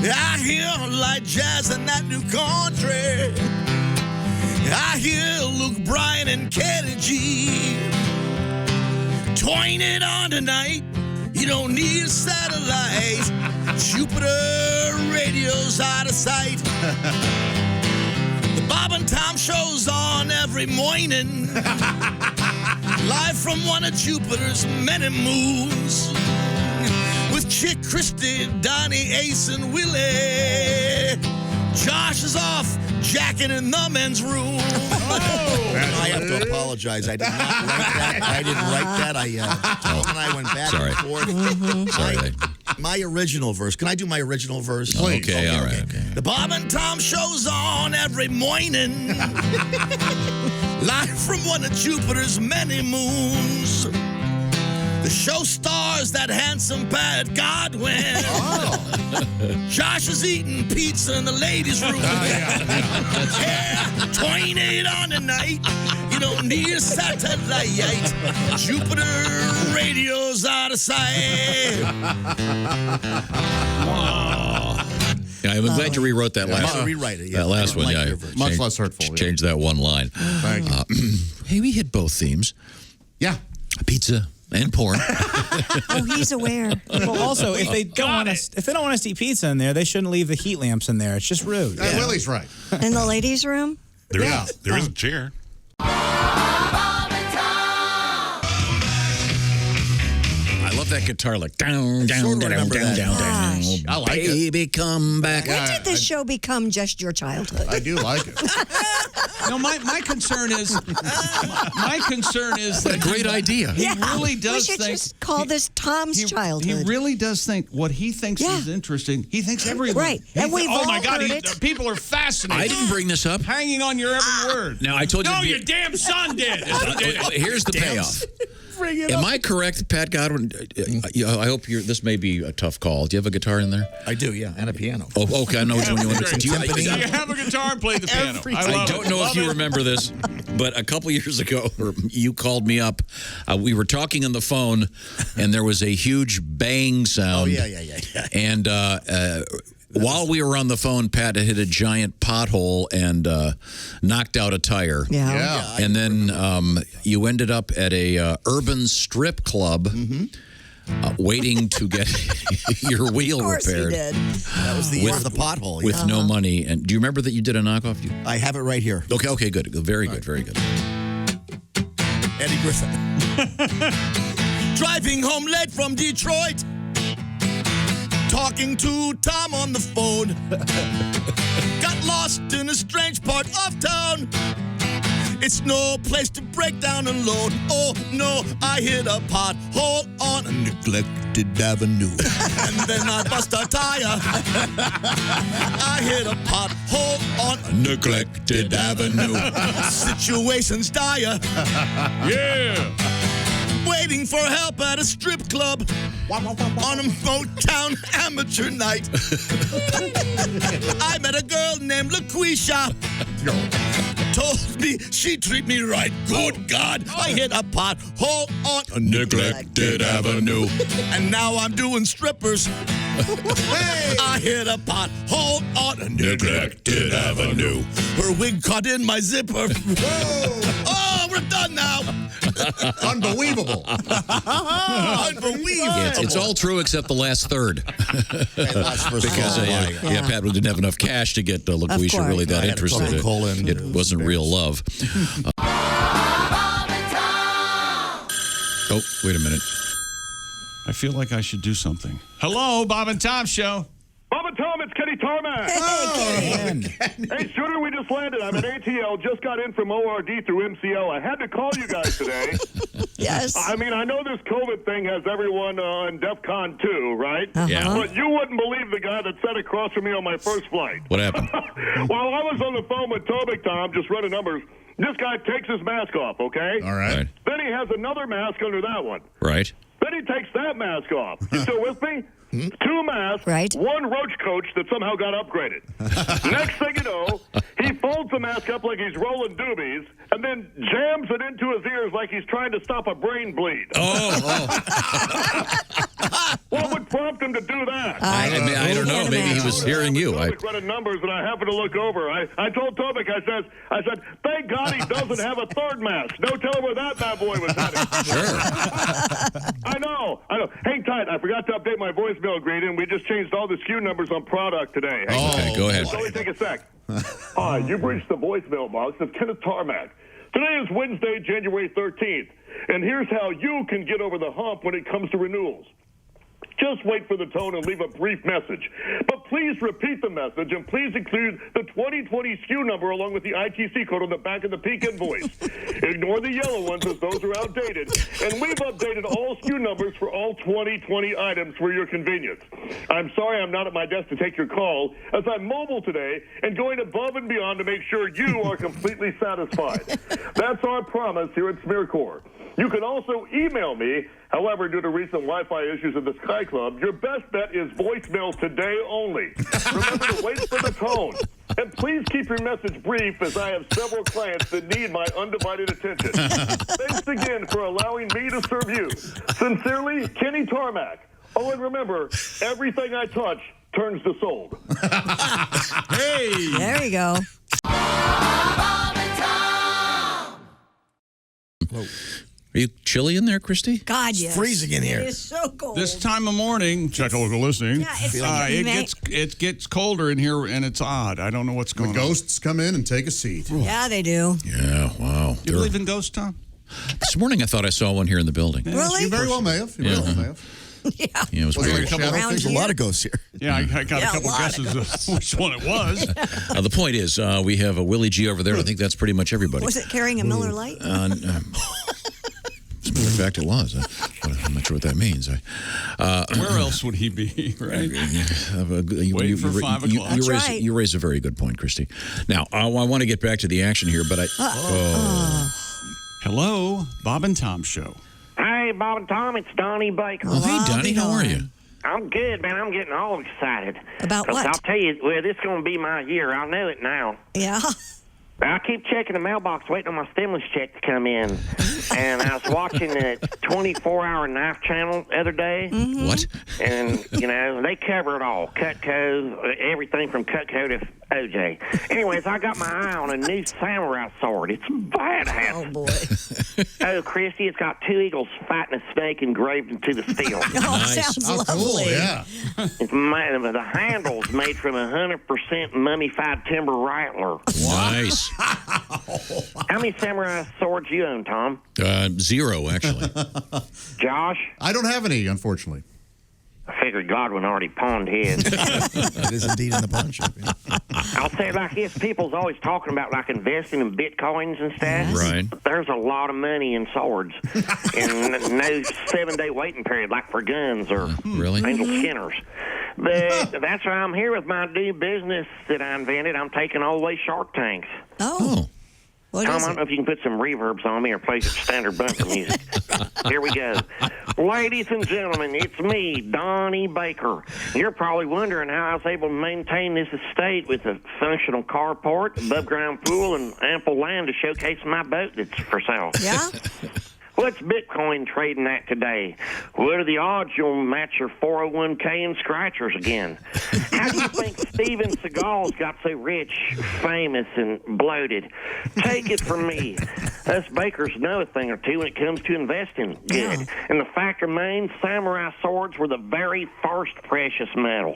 Speaker 8: I hear light jazz in that new country. I hear Luke Bryan and Kenny G. Toying it on tonight. You don't need a satellite. Jupiter radio's out of sight. The Bob and Tom show's on every morning. Live from one of Jupiter's many moons. With Chick, Christy, Donnie, Ace, and Willie. Josh is off jacking in the men's room. I have to apologize. I did not write that. I didn't write that. Tom and I went back and forth.
Speaker 2: Sorry.
Speaker 8: My original verse. Can I do my original verse?
Speaker 5: Please.
Speaker 2: Okay, all right. Okay.
Speaker 8: The Bob and Tom show's on every morning. Live from one of Jupiter's many moons. The show stars that handsome Pat Godwin. Josh is eating pizza in the ladies' room. Yeah, 28 on tonight. You don't need a satellite. Jupiter radio's out of sight.
Speaker 2: Yeah, I'm glad you rewrote that last one.
Speaker 8: Rewrite it. Yeah.
Speaker 2: That last one, yeah.
Speaker 5: Much less hurtful. Yeah.
Speaker 2: Change that one line.
Speaker 5: Thank you.
Speaker 2: Hey, we hit both themes.
Speaker 5: Yeah.
Speaker 2: Pizza and porn.
Speaker 4: Oh, he's aware.
Speaker 6: Well, also, if they don't want us to eat pizza in there, they shouldn't leave the heat lamps in there. It's just rude.
Speaker 5: Willie's right.
Speaker 4: In the ladies' room?
Speaker 10: There is a chair.
Speaker 2: I love that guitar, like down, down, down, down, down, down.
Speaker 5: I like it.
Speaker 2: Baby, come back.
Speaker 4: When did this show become just your childhood?
Speaker 5: I do like it.
Speaker 3: No, my concern is that
Speaker 2: Great idea.
Speaker 3: he really
Speaker 4: We
Speaker 3: does
Speaker 4: should
Speaker 3: think
Speaker 4: just call this Tom's childhood.
Speaker 3: He really does think what he thinks
Speaker 4: Yeah.
Speaker 3: is interesting. He thinks everyone.
Speaker 4: Right. And we've
Speaker 3: oh my
Speaker 4: all
Speaker 3: God,
Speaker 4: heard it.
Speaker 3: people are fascinated.
Speaker 2: I didn't bring this up.
Speaker 3: Hanging on your every word.
Speaker 2: Now, I told you.
Speaker 3: No,
Speaker 2: to be-
Speaker 3: your damn son did.
Speaker 2: Here's the payoff. Am I correct, Pat Godwin? I hope this may be a tough call. Do you have a guitar in there?
Speaker 8: I do, yeah, and a piano.
Speaker 2: Oh, okay. I know which one you want to. Do you
Speaker 3: You have a guitar and play the piano.
Speaker 2: I don't know if you remember this, but a couple years ago, you called me up. We were talking on the phone, and there was a huge bang sound.
Speaker 8: Oh, yeah.
Speaker 2: And while we were on the phone, Pat had hit a giant pothole and knocked out a tire.
Speaker 4: Yeah.
Speaker 2: And then you ended up at a urban strip club. Waiting to get your wheel
Speaker 4: Of course
Speaker 2: repaired.
Speaker 4: he did.
Speaker 8: That was the year of the pothole.
Speaker 2: With
Speaker 8: yeah.
Speaker 2: no money. And do you remember that you did a knockoff?
Speaker 8: I have it right here.
Speaker 2: Okay, good. Very good, very good.
Speaker 8: Eddie Griffin. Driving home late from Detroit. talking to Tom on the phone. Got lost in a strange part of town. It's no place to break down alone. Oh no, I hit a pothole on a neglected avenue. And then I bust a tire. I hit a pothole on a neglected avenue. Situation's dire.
Speaker 3: Yeah.
Speaker 8: Waiting for help at a strip club on a Motown amateur night. I met a girl named LaQuisha. Told me she'd treat me right. Good God, I hit a pothole on a neglected avenue. And now I'm doing strippers. I hit a pothole on a neglected avenue. Her wig caught in my zipper. Oh, we're done now.
Speaker 5: Unbelievable.
Speaker 8: Unbelievable.
Speaker 2: Yeah, it's all true except the last third. Because Pat didn't have enough cash to get LaQuisha really that interested. It wasn't real love. Oh, wait a minute.
Speaker 7: I feel like I should do something.
Speaker 3: Hello, Bob and Tom Show.
Speaker 11: Bob and Tom, it's Kenny Tarmac. Hey, Shooter, we just landed. I'm at ATL, just got in from ORD through MCL. I had to call you guys today.
Speaker 4: Yes.
Speaker 11: I mean, I know this COVID thing has everyone on DEFCON 2, right?
Speaker 2: Yeah.
Speaker 11: But you wouldn't believe the guy that sat across from me on my first flight.
Speaker 2: What happened?
Speaker 11: While I was on the phone with Tobic, Tom, just running numbers, this guy takes his mask off, okay?
Speaker 5: All right.
Speaker 11: Then he has another mask under that one.
Speaker 2: Right.
Speaker 11: Then he takes that mask off. You still with me? 2 masks,
Speaker 4: Right.
Speaker 11: 1 roach coach that somehow got upgraded. Next thing you know, he folds the mask up like he's rolling doobies and then jams it into his ears like he's trying to stop a brain bleed. What would prompt him to do that?
Speaker 2: I don't know. Maybe he was hearing you.
Speaker 11: I was running numbers, and I happened to look over. I told Tobic, I said, thank God he doesn't have a third mask. No telling where that bad boy was headed.
Speaker 2: Sure.
Speaker 11: I know. Hang tight. I forgot to update my voicemail greeting. We just changed all the SKU numbers on product today.
Speaker 2: Okay, go ahead.
Speaker 11: Only take a sec. Hi, you've reached the voicemail box of Kenneth Tarmac. Today is Wednesday, January 13th, and here's how you can get over the hump when it comes to renewals. Just wait for the tone and leave a brief message. But please repeat the message, and please include the 2020 SKU number along with the ITC code on the back of the pink invoice. Ignore the yellow ones as those are outdated. And we've updated all SKU numbers for all 2020 items for your convenience. I'm sorry I'm not at my desk to take your call, as I'm mobile today and going above and beyond to make sure you are completely satisfied. That's our promise here at SmearCorps. You can also email me. However, due to recent Wi-Fi issues at the Sky Club, your best bet is voicemail today only. Remember to wait for the tone. And please keep your message brief, as I have several clients that need my undivided attention. Thanks again for allowing me to serve you. Sincerely, Kenny Tarmac. Oh, and remember, everything I touch turns to sold.
Speaker 3: Hey.
Speaker 4: There you go.
Speaker 2: Are you chilly in there, Christy?
Speaker 4: God, yes.
Speaker 8: Freezing in here.
Speaker 4: It is so cold.
Speaker 7: This time of morning, check local listening.
Speaker 4: Yeah, it's like
Speaker 7: it gets colder in here, and it's odd. I don't know what's going on.
Speaker 5: Ghosts come in and take a seat.
Speaker 4: Yeah, they do.
Speaker 2: Yeah, wow.
Speaker 7: You believe in ghosts, Tom?
Speaker 2: This morning I thought I saw one here in the building.
Speaker 4: Really?
Speaker 5: You very well may have. You very well may have.
Speaker 4: Yeah.
Speaker 2: Yeah, it was
Speaker 5: Was there
Speaker 2: weird.
Speaker 5: a shadow
Speaker 4: Around
Speaker 5: figure?
Speaker 4: here?
Speaker 12: A lot of ghosts here.
Speaker 7: Yeah, I got
Speaker 4: Yeah,
Speaker 7: a couple
Speaker 4: a lot
Speaker 7: guesses of which one it was.
Speaker 2: The point is, we have a Willie G over there. I think that's pretty much everybody.
Speaker 4: Was it carrying a Miller Lite?
Speaker 2: As a matter of fact, it was. I'm not sure what that means.
Speaker 7: Where else would he be, right?
Speaker 2: Waiting
Speaker 7: for 5 o'clock.
Speaker 4: That's right.
Speaker 2: You raise a very good point, Christy. Now, I want to get back to the action here, but
Speaker 7: Hello, Bob and Tom Show.
Speaker 9: Hey, Bob and Tom, it's Donnie Baker.
Speaker 2: Oh, hey, Donnie, how are you?
Speaker 9: I'm good, man. I'm getting all excited.
Speaker 4: About
Speaker 9: 'Cause
Speaker 4: what?
Speaker 9: I'll tell you, well, this is going to be my year. I know it now.
Speaker 4: Yeah.
Speaker 9: I keep checking the mailbox, waiting on my stimulus check to come in. And I was watching the 24-hour knife channel the other day.
Speaker 4: Mm-hmm.
Speaker 2: What?
Speaker 9: And, you know, they cover it all. Cutco, everything from Cutco to OJ. Anyways, I got my eye on a new samurai sword. It's badass.
Speaker 4: Oh, boy.
Speaker 9: Oh, Christy, it's got 2 eagles fighting a snake engraved into the steel.
Speaker 4: Oh,
Speaker 2: Nice.
Speaker 4: sounds
Speaker 5: Oh,
Speaker 4: lovely.
Speaker 5: cool, yeah.
Speaker 9: It's the handle's made from 100% mummified timber rattler.
Speaker 2: Nice.
Speaker 9: How many samurai swords you own, Tom?
Speaker 2: 0, actually.
Speaker 9: Josh?
Speaker 5: I don't have any, unfortunately.
Speaker 9: I figured Godwin already pawned his.
Speaker 12: It is indeed in the pawn shop. Yeah.
Speaker 9: I'll say it like this. People's always talking about, like, investing in bitcoins and stuff.
Speaker 2: Right.
Speaker 9: But there's a lot of money in swords. And no 7-day waiting period like for guns or
Speaker 2: Really?
Speaker 9: angel skinners. But that's why I'm here with my new business that I invented. I'm taking all the way Shark Tanks.
Speaker 2: Oh.
Speaker 4: What
Speaker 9: Tom,
Speaker 4: is
Speaker 9: I don't
Speaker 4: it?
Speaker 9: know if you can put some reverbs on me or play some standard bumper music. Here we go. Ladies and gentlemen, it's me, Donnie Baker. You're probably wondering how I was able to maintain this estate with a functional carport, above-ground pool, and ample land to showcase my boat that's for sale.
Speaker 4: Yeah?
Speaker 9: What's Bitcoin trading at today? What are the odds you'll match your 401k and scratchers again? How do you think Steven Seagal's got so rich, famous, and bloated? Take it from me. Us Bakers know a thing or two when it comes to investing. Good.
Speaker 4: Yeah.
Speaker 9: And the fact remains, samurai swords were the very first precious metal.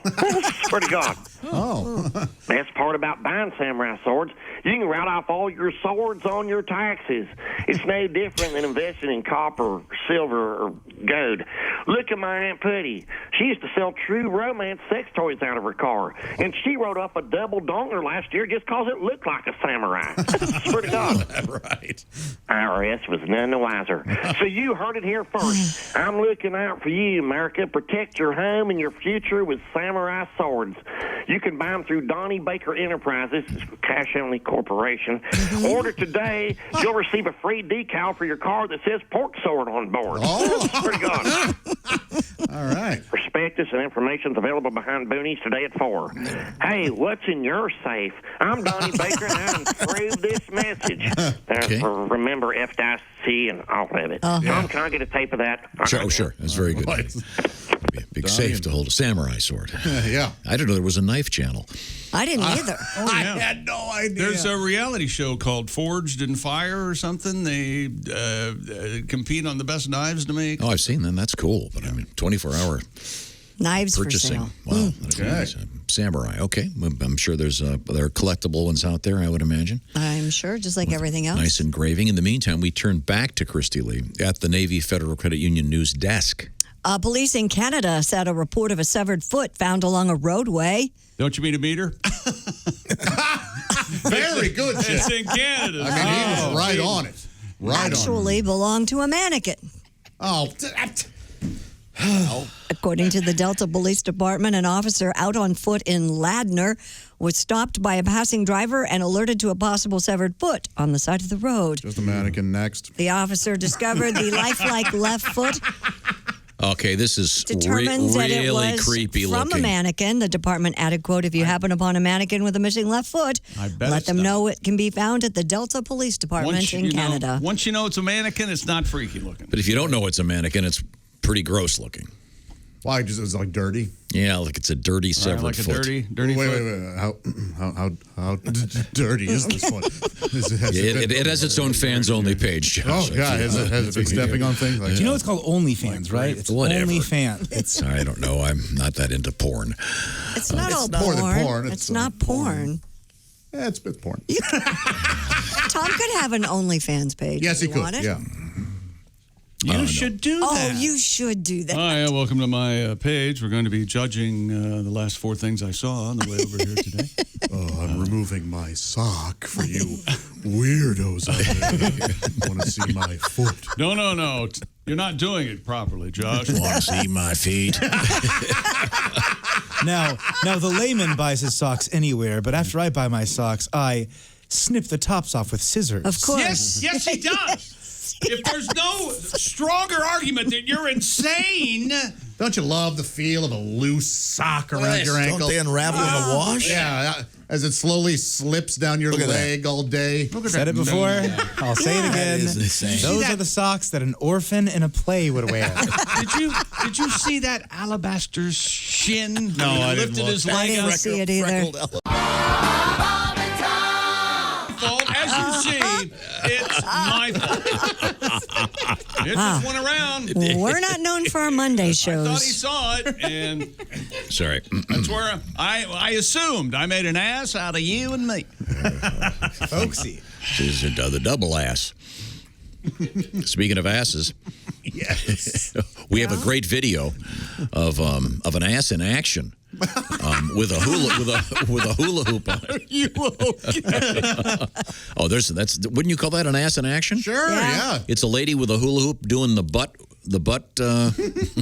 Speaker 9: Swear to God.
Speaker 5: Oh.
Speaker 9: Best part about buying samurai swords, you can write off all your swords on your taxes. It's no different than investing in copper, silver, or gold. Look at my Aunt Putty. She used to sell true romance sex toys out of her car, and she wrote off a double donger last year just because it looked like a samurai. Swear to God.
Speaker 2: Right.
Speaker 9: IRS was none the wiser. So you heard it here first. I'm looking out for you, America. Protect your home and your future with samurai swords. You can buy them through Donnie Baker Enterprises, cash-only corporation. Order today. You'll receive a free decal for your car that says pork sword on board.
Speaker 5: Oh.
Speaker 9: Swear to God.
Speaker 5: All right.
Speaker 9: Prospectus and information's available behind Boonies today at 4. Hey, what's in your safe? I'm Donnie Baker, and I approve this message.
Speaker 2: Okay.
Speaker 9: Remember FDIC and all of it. Tom, can I get a tape of that?
Speaker 2: Sure, oh, sure. That's very good. Be a big safe to hold a samurai sword.
Speaker 5: Yeah.
Speaker 2: I didn't know there was a knife channel.
Speaker 4: I didn't either.
Speaker 7: I
Speaker 12: had no idea.
Speaker 7: There's a reality show called Forged in Fire or something. They compete on the best knives to make.
Speaker 2: Oh, I've seen them. That's cool. But I mean, 24-hour
Speaker 4: Knives
Speaker 2: purchasing.
Speaker 4: for sale.
Speaker 2: Wow. That's nice. Samurai. Okay. I'm sure there are collectible ones out there, I would imagine.
Speaker 4: I'm sure, just like everything else.
Speaker 2: Nice engraving. In the meantime, we turn back to Christy Lee at the Navy Federal Credit Union news desk.
Speaker 4: Police in Canada said a report of a severed foot found along a roadway.
Speaker 7: Don't you mean a meter?
Speaker 5: Very good, Jim.
Speaker 7: It's in Canada.
Speaker 5: I mean, he was right on it. Right
Speaker 4: Actually belonged to a mannequin.
Speaker 5: on.
Speaker 4: According to the Delta Police Department, an officer out on foot in Ladner was stopped by a passing driver and alerted to a possible severed foot on the side of the road.
Speaker 5: Just a mannequin next.
Speaker 4: The officer discovered the lifelike left foot.
Speaker 2: Okay, this is
Speaker 4: Determines that it
Speaker 2: really
Speaker 4: was
Speaker 2: creepy
Speaker 4: from
Speaker 2: looking.
Speaker 4: a mannequin. The department added, quote, if you happen upon a mannequin with a missing left foot,
Speaker 7: I bet
Speaker 4: let
Speaker 7: it's
Speaker 4: them
Speaker 7: not.
Speaker 4: know it can be found at the Delta Police Department in Canada.
Speaker 7: Once you know it's a mannequin, it's not freaky looking.
Speaker 2: But if you don't know it's a mannequin, it's pretty gross looking.
Speaker 5: Why? Just it's like dirty.
Speaker 2: Yeah, like it's a dirty severed
Speaker 7: like a
Speaker 2: foot.
Speaker 7: dirty
Speaker 5: Wait,
Speaker 7: foot.
Speaker 5: how dirty is this one?
Speaker 2: It has its own fans-only page, Josh.
Speaker 5: Oh, God. Has it been stepping on things? Like,
Speaker 6: Do you know it's called OnlyFans, right? It's
Speaker 2: Whatever.
Speaker 6: OnlyFans.
Speaker 4: It's
Speaker 2: I don't know. I'm not that into porn.
Speaker 4: it's not all
Speaker 5: more
Speaker 4: porn.
Speaker 5: than porn.
Speaker 4: It's
Speaker 5: It's,
Speaker 4: not porn.
Speaker 5: Yeah, it's porn.
Speaker 4: Tom could have an OnlyFans page.
Speaker 5: Yes,
Speaker 4: if
Speaker 5: he
Speaker 4: you
Speaker 5: could.
Speaker 4: wanted.
Speaker 5: Yeah.
Speaker 7: You should do
Speaker 4: Oh,
Speaker 7: that.
Speaker 4: you should do that.
Speaker 7: Hi, welcome to my page. We're going to be judging the last 4 things I saw on the way over here today.
Speaker 5: Oh, I'm removing my sock for you weirdos out there. Want to see my foot?
Speaker 7: No. You're not doing it properly, Josh.
Speaker 2: Want to see my feet?
Speaker 6: Now, the layman buys his socks anywhere, but after I buy my socks, I snip the tops off with scissors.
Speaker 4: Of course.
Speaker 7: Yes, he does. If there's no stronger argument that you're insane.
Speaker 5: Don't you love the feel of a loose sock around your ankle?
Speaker 12: Don't they unravel in the wash?
Speaker 5: Yeah, as it slowly slips down your leg all day.
Speaker 6: Said it before. I'll say it again.
Speaker 12: That is insane.
Speaker 6: Those are the socks that an orphan in a play would wear.
Speaker 7: Did you see that alabaster shin?
Speaker 5: No, I didn't
Speaker 7: lifted
Speaker 5: look.
Speaker 7: his
Speaker 4: I
Speaker 7: leg
Speaker 4: didn't
Speaker 7: up.
Speaker 4: see it either.
Speaker 7: Fault. As you see, it's my fault. It just went around.
Speaker 4: We're not known for our Monday
Speaker 7: I thought he
Speaker 4: shows.
Speaker 7: saw it, and
Speaker 2: Sorry.
Speaker 7: that's where I assumed I made an ass out of you and me.
Speaker 6: Folksy.
Speaker 2: This is the double ass. Speaking of asses,
Speaker 5: Yes.
Speaker 2: We have a great video of an ass in action with a hula hoop on it.
Speaker 3: You okay?
Speaker 2: Oh, wouldn't you call that an ass in action?
Speaker 5: Sure, yeah.
Speaker 2: It's a lady with a hula hoop doing the butt.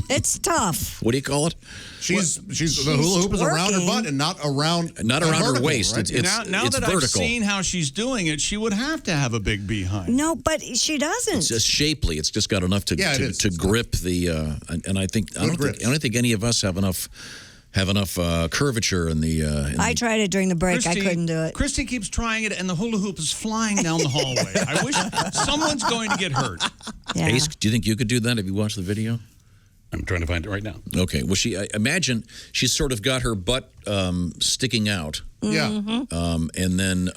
Speaker 4: It's tough.
Speaker 2: What do you call it?
Speaker 5: She's the hula hoop is around her butt and not around
Speaker 2: her waist.
Speaker 5: Right?
Speaker 2: It's
Speaker 3: Now that
Speaker 2: vertical.
Speaker 3: I've seen how she's doing it, she would have to have a big behind.
Speaker 4: No, but she doesn't.
Speaker 2: It's just shapely. It's just got enough to grip the. And I don't think any of us have enough curvature in the.
Speaker 4: I tried it during the break. I couldn't do it.
Speaker 3: Christy keeps trying it, and the hula hoop is flying down the hallway. I wish someone's going to get hurt.
Speaker 4: Yeah.
Speaker 2: Ace, do you think you could do that? Have you watched the video?
Speaker 10: I'm trying to find it right now.
Speaker 2: Okay. Well, I imagine she's sort of got her butt sticking out.
Speaker 5: Yeah.
Speaker 2: And then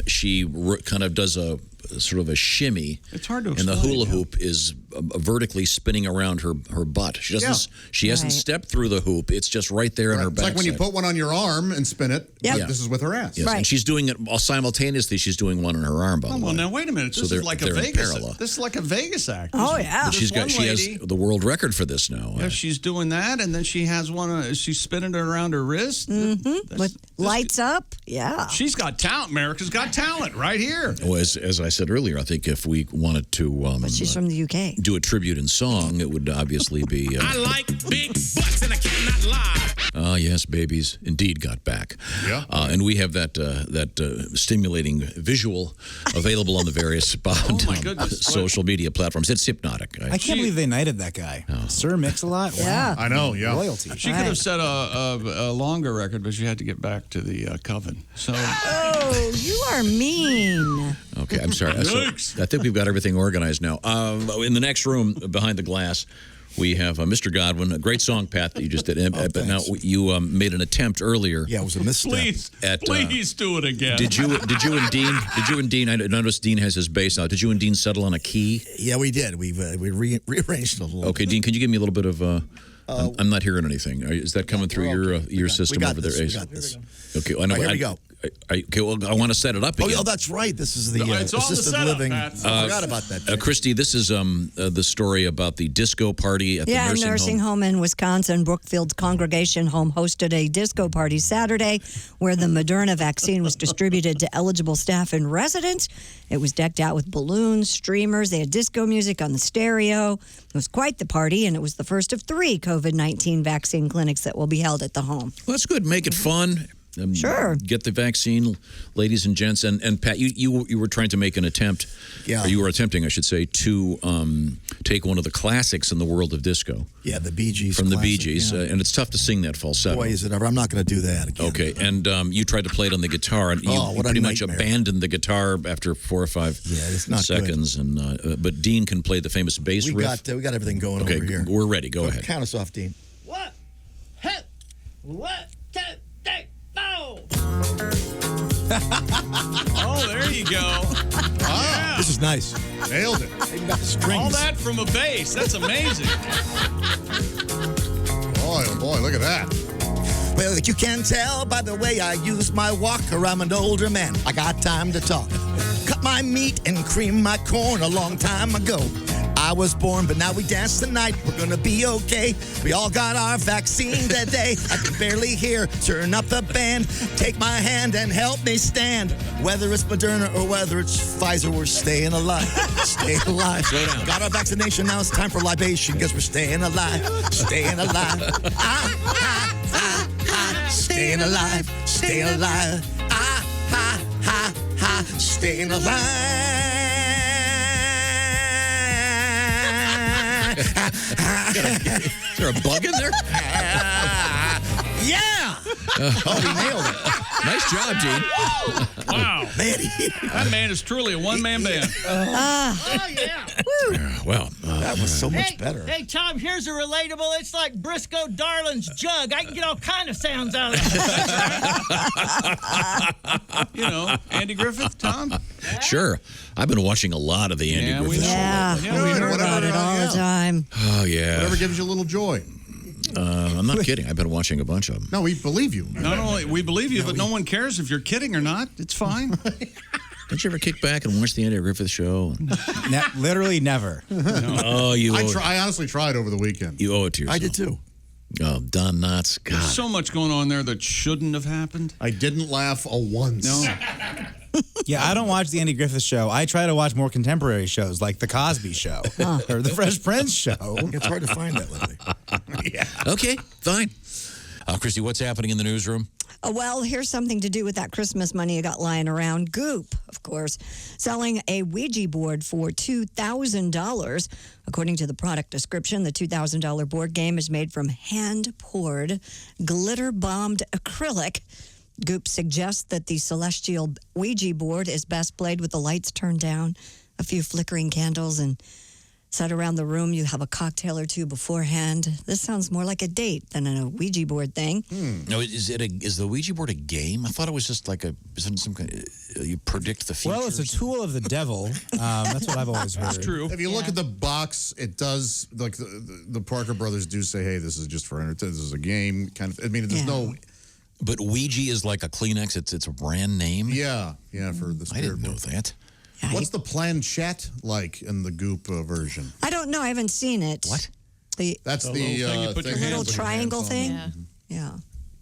Speaker 2: she kind of does a sort of a shimmy.
Speaker 3: It's hard to
Speaker 2: explain. And the hula hoop is vertically spinning around her butt. She doesn't. She hasn't stepped through the hoop. It's just right there in her
Speaker 5: It's
Speaker 2: backside.
Speaker 5: like when you put one on your arm and spin it.
Speaker 2: Yeah.
Speaker 5: This is with her ass.
Speaker 2: Yes, and she's doing it simultaneously. She's doing one on her arm. By the way.
Speaker 3: Well, now wait a minute. This
Speaker 2: So
Speaker 3: is like a
Speaker 2: they're in
Speaker 3: Vegas.
Speaker 2: parallel.
Speaker 3: This is like a Vegas act.
Speaker 4: Oh yeah.
Speaker 2: But she has the world record for this now.
Speaker 3: Yeah, she's doing that, and then she has one. She's spinning it around her wrist.
Speaker 4: With lights up. Yeah.
Speaker 3: She's got talent. America's got talent right here.
Speaker 2: Well, as I said earlier, I think if we wanted to
Speaker 4: But she's from the UK.
Speaker 2: do a tribute in song, it would obviously be.
Speaker 8: I like big butts and I cannot lie.
Speaker 2: Ah, yes, babies indeed got back.
Speaker 5: Yeah.
Speaker 2: And we have that stimulating visual available on the various social media platforms. It's hypnotic.
Speaker 6: I can't believe they knighted that guy. Sir Mix-a-Lot? Wow.
Speaker 4: Yeah.
Speaker 5: I know, yeah.
Speaker 6: Royalty.
Speaker 3: She could have set a longer record, but she had to get back to the coven. So
Speaker 4: Oh, you are mean.
Speaker 2: Okay, I'm sorry. So, I think we've got everything organized now. In the next room behind the glass, we have Mr. Godwin. A great song, Pat, that you just did. But now you made an attempt earlier.
Speaker 12: Yeah, it was a misstep.
Speaker 3: please do it again.
Speaker 2: Did you and Dean? I noticed Dean has his bass now. Did you and Dean settle on a key?
Speaker 12: Yeah, we did. We rearranged it a little.
Speaker 2: Okay, Dean, can you give me a little bit of? I'm not hearing anything. Is that coming through your system over there?
Speaker 12: We got this.
Speaker 2: Okay, I know.
Speaker 12: Here we go.
Speaker 2: Okay, well, I want to set it up again.
Speaker 12: Oh, that's right. This is the
Speaker 3: it's all the
Speaker 12: assisted
Speaker 3: setup,
Speaker 12: living.
Speaker 3: Pat.
Speaker 12: I forgot about that.
Speaker 2: Christy, this is the story about the disco party at the nursing home.
Speaker 4: Home in Wisconsin. Brookfield's Congregation Home hosted a disco party Saturday where the Moderna vaccine was distributed to eligible staff and residents. It was decked out with balloons, streamers. They had disco music on the stereo. It was quite the party, and it was the first of 3 COVID-19 vaccine clinics that will be held at the home.
Speaker 2: Well, that's good. Make it fun.
Speaker 4: Sure.
Speaker 2: Get the vaccine, ladies and gents. And Pat, you were trying to make an attempt.
Speaker 12: Yeah.
Speaker 2: Or you were attempting, I should say, to take one of the classics in the world of disco.
Speaker 12: Yeah, the Bee Gees.
Speaker 2: From the Bee
Speaker 12: classic,
Speaker 2: Gees.
Speaker 12: yeah.
Speaker 2: And it's tough to sing that falsetto.
Speaker 12: Boy, is it ever. I'm not going to do that again.
Speaker 2: Okay. And you tried to play it on the guitar, and you pretty much abandoned the guitar after 4 or 5
Speaker 12: it's not
Speaker 2: seconds. Good. And but Dean can play the famous bass riff.
Speaker 12: We got everything going over here.
Speaker 2: We're ready. Go ahead.
Speaker 12: Count us off, Dean.
Speaker 8: What? Hip. What?
Speaker 3: Oh, there you go. Yeah.
Speaker 12: This is nice.
Speaker 5: Nailed it.
Speaker 12: Even got the strings.
Speaker 3: All that from a bass. That's amazing.
Speaker 5: Boy, oh boy, look at that.
Speaker 12: Well, you can tell by the way I use my walker, I'm an older man. I got time to talk. Cut my meat and cream my corn a long time ago. I was born, but now we dance tonight. We're gonna be okay. We all got our vaccine today. I can barely hear. Turn up the band. Take my hand and help me stand. Whether it's Moderna or whether it's Pfizer, we're staying alive. Staying alive.
Speaker 2: Slow down.
Speaker 12: Got our vaccination, now it's time for libation. Guess we're staying alive. Staying alive. Staying alive. Staying alive. Staying alive.
Speaker 2: Is there a bug in there?
Speaker 12: Yeah!
Speaker 2: Oh, he nailed it. Nice job, Dean.
Speaker 3: Wow.
Speaker 12: Man,
Speaker 3: That man is truly a one-man band.
Speaker 8: Oh, yeah.
Speaker 2: Well,
Speaker 12: that was so much better.
Speaker 8: Hey, Tom, here's a relatable. It's like Briscoe Darling's jug. I can get all kind of sounds out of it.
Speaker 3: You know, Andy Griffith, Tom?
Speaker 2: sure. I've been watching a lot of the Andy Griffith Show.
Speaker 4: Yeah, we hear about it all the time.
Speaker 2: Oh, yeah.
Speaker 5: Whatever gives you a little joy.
Speaker 2: I'm not kidding. I've been watching a bunch of them.
Speaker 5: No, we believe you.
Speaker 3: Not only we believe you, but no one cares if you're kidding or not. It's fine.
Speaker 2: Don't you ever kick back and watch the Andy Griffith Show?
Speaker 6: Literally never.
Speaker 2: Oh,
Speaker 5: I honestly tried over the weekend.
Speaker 2: You owe it to yourself.
Speaker 12: I did too.
Speaker 2: Oh, Don Knotts. God.
Speaker 7: There's so much going on there that shouldn't have happened.
Speaker 5: I didn't laugh once.
Speaker 7: No.
Speaker 6: Yeah, I don't watch the Andy Griffith Show. I try to watch more contemporary shows like The Cosby Show or The Fresh Prince Show.
Speaker 12: It's hard to find that lately.
Speaker 2: Yeah. Okay, fine. Christy, what's happening in the newsroom?
Speaker 4: Well, here's something to do with that Christmas money you got lying around. Goop, of course, selling a Ouija board for $2,000. According to the product description, the $2,000 board game is made from hand-poured, glitter-bombed acrylic. Goop suggests that the celestial Ouija board is best played with the lights turned down, a few flickering candles, and set around the room. You have a cocktail or two beforehand. This sounds more like a date than a Ouija board thing.
Speaker 2: No, is the Ouija board a game? I thought it was just like some kind of, you predict the future.
Speaker 6: Well, it's a tool of the devil. That's what I've always heard.
Speaker 7: That's true.
Speaker 5: If you look at the box, it does, like the Parker brothers do say, hey, this is just for entertainment. This is a game. Kind of. I mean, there's no...
Speaker 2: But Ouija is like a Kleenex. It's a brand name?
Speaker 5: Yeah, for the spirit
Speaker 2: I didn't know
Speaker 5: board.
Speaker 2: that.
Speaker 5: What's the planchette like in the Goop version?
Speaker 4: I don't know. I haven't seen it.
Speaker 2: What?
Speaker 5: That's the
Speaker 4: little triangle thing? Yeah.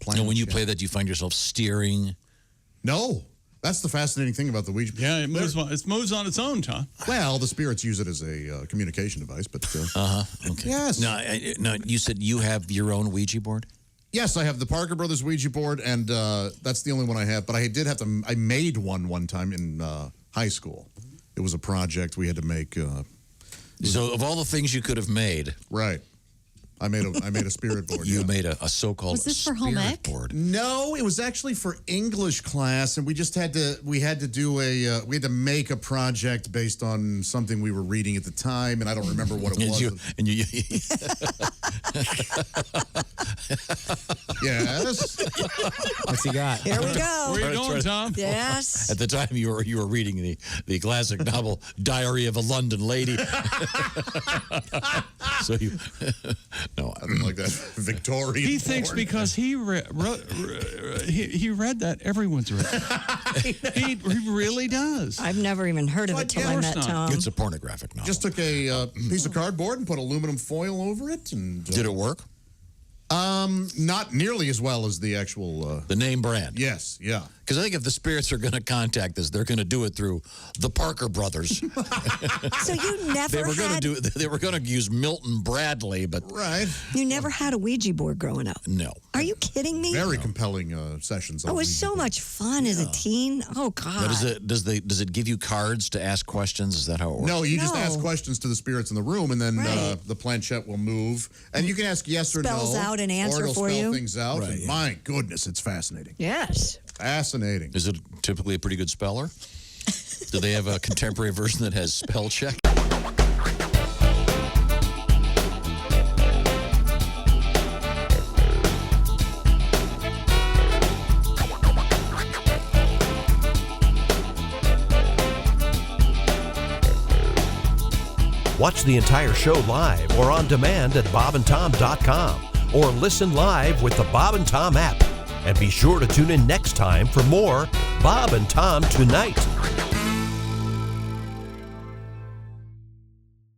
Speaker 2: When you play that, do you find yourself steering?
Speaker 5: No. That's the fascinating thing about the Ouija.
Speaker 7: Yeah, it moves on its own, Tom.
Speaker 5: Well, the spirits use it as a communication device, but...
Speaker 2: Okay.
Speaker 5: Yes.
Speaker 2: Now, you said you have your own Ouija board?
Speaker 5: Yes, I have the Parker Brothers Ouija board, and that's the only one I have. But I did have to... I made one time in high school. It was a project we had to make.
Speaker 2: So of all the things you could have made...
Speaker 5: Right. I made a spirit board.
Speaker 2: You made a so-called
Speaker 13: Was this for home ec?
Speaker 2: board.
Speaker 5: No, it was actually for English class, and we just had to make a project based on something we were reading at the time, and I don't remember what it was. Yes.
Speaker 6: What's he got?
Speaker 4: Here we go.
Speaker 7: Where are you going, Tom?
Speaker 4: Yes.
Speaker 2: At the time, you were reading the classic novel Diary of a London Lady. So you...
Speaker 5: No, I didn't like that Victorian.
Speaker 7: He thinks
Speaker 5: porn.
Speaker 7: because he read that, everyone's read it. He really does.
Speaker 4: I've never even heard of it till I met Tom.
Speaker 2: It's a pornographic novel.
Speaker 5: Just took a piece of cardboard and put aluminum foil over it, and
Speaker 2: did it work?
Speaker 5: Not nearly as well as the actual
Speaker 2: the name brand.
Speaker 5: Yes, yeah.
Speaker 2: Because I think if the spirits are going to contact us, they're going to do it through the Parker brothers.
Speaker 4: So you never
Speaker 2: They were going to use Milton Bradley, but
Speaker 5: right.
Speaker 4: You never had a Ouija board growing up?
Speaker 2: No.
Speaker 4: Are you kidding me?
Speaker 5: Very compelling sessions.
Speaker 4: It was so much fun as a teen. Oh God.
Speaker 2: Now, does it give you cards to ask questions? Is that how it works?
Speaker 5: No, you just ask questions to the spirits in the room, and then the planchette will move, and you can ask yes or no.
Speaker 4: Spells out an answer
Speaker 5: or it'll
Speaker 4: for
Speaker 5: spell
Speaker 4: you.
Speaker 5: things out.
Speaker 2: Right,
Speaker 5: and
Speaker 2: yeah.
Speaker 5: My goodness, it's fascinating.
Speaker 4: Yes.
Speaker 5: Fascinating.
Speaker 2: Is it typically a pretty good speller? Do they have a contemporary version that has spell check?
Speaker 1: Watch the entire show live or on demand at bobandtom.com or listen live with the Bob and Tom app. And be sure to tune in next time for more Bob and Tom Tonight.